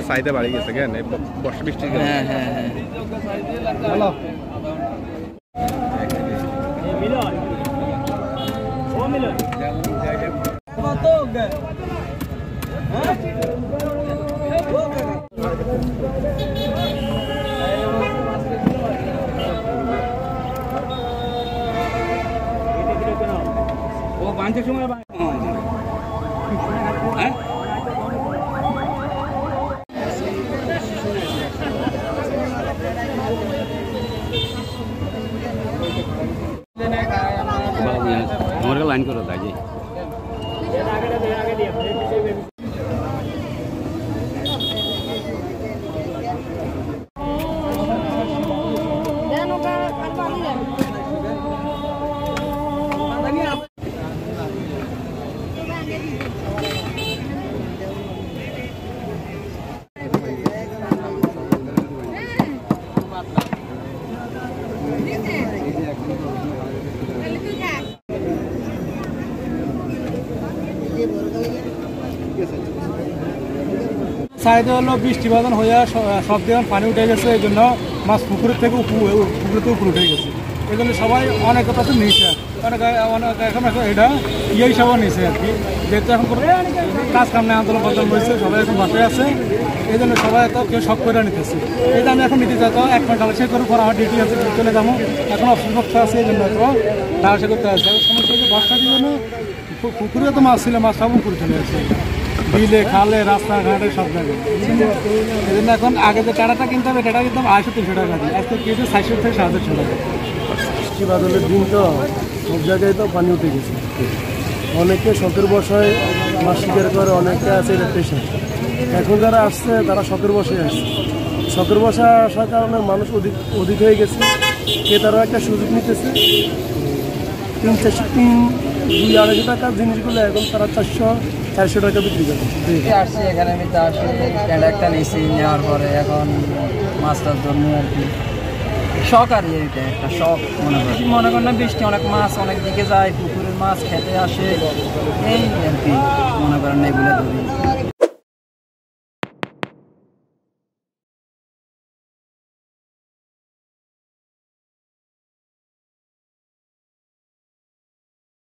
চাহিদা বাড়ি গেছে কেন বর্ষা বৃষ্টির কারণে। হ্যাঁ হ্যাঁ হ্যাঁ হ্যালো ও বাঁধের সময় লাইন করে দাঁড়িয়ে সাইডে হলো বৃষ্টি বাদন হয়ে সব দিকে পানি উঠে গেছে, এই জন্য মাছ পুকুরের থেকে উপরে উঠে গেছে। এই জন্য সবাই অনেক কথা নিয়েছে, অনেক এখন এটা ইয়ে হিসাবেও নিয়েছে আর কি, যেহেতু এখন কাজ কাম নেই, আন্দোলন বদল হয়েছে, সবাই এখন বাসায় আছে, এই জন্য সবাই তো কেউ শখ করে নিতেছে। এই যে আমি এখন নিতে যাই তো 1 মিনিট ডালাশাই করে পর আমার ডিউটি আছে, চলে যাবো, এখন অফিস বক্স আছে, এই জন্য তো ডালাশাই করতে আসছে। সমস্যা হচ্ছে বর্ষার জন্য পুকুরে তো মাছ ছিল, মাছ সব উপরে চলে আসছে, বিলে খালে রাস্তাঘাটে সব জায়গায়। এই জন্য এখন আগে যে টাকাটা কিনতে হবে এটা কিন্তু 250-300 টাকা দিই, আজকে কেজি 400 থেকে 750 টাকা। বৃষ্টি বাদলের দিন তো সব জায়গায় তো পানি উঠে গেছে, অনেকে শখের বসায় মাছ শিকার করে, অনেকে আছে এটা পেশা। এখন যারা আসছে তারা শখের বসায় আসছে, শখের বসা আসার কারণে মানুষ অধিক হয়ে গেছে, ক্রেতারাও একটা সুযোগ নিতেছে। 300-200-250 টাকার জিনিসগুলো এখন তারা 400 টাকা বিক্রি করে। আসছি এখানে আমি তো আসি একটা নিয়েছি, নেওয়ার পরে এখন মাছটার জন্য আর কি শখ, আর এটা একটা শখ মনে করেন না। বৃষ্টি অনেক মাছ অনেক দিকে যায়, পুকুরের মাছ খেতে আসে, এই আর কি মনে করেন না, এগুলো ধরি।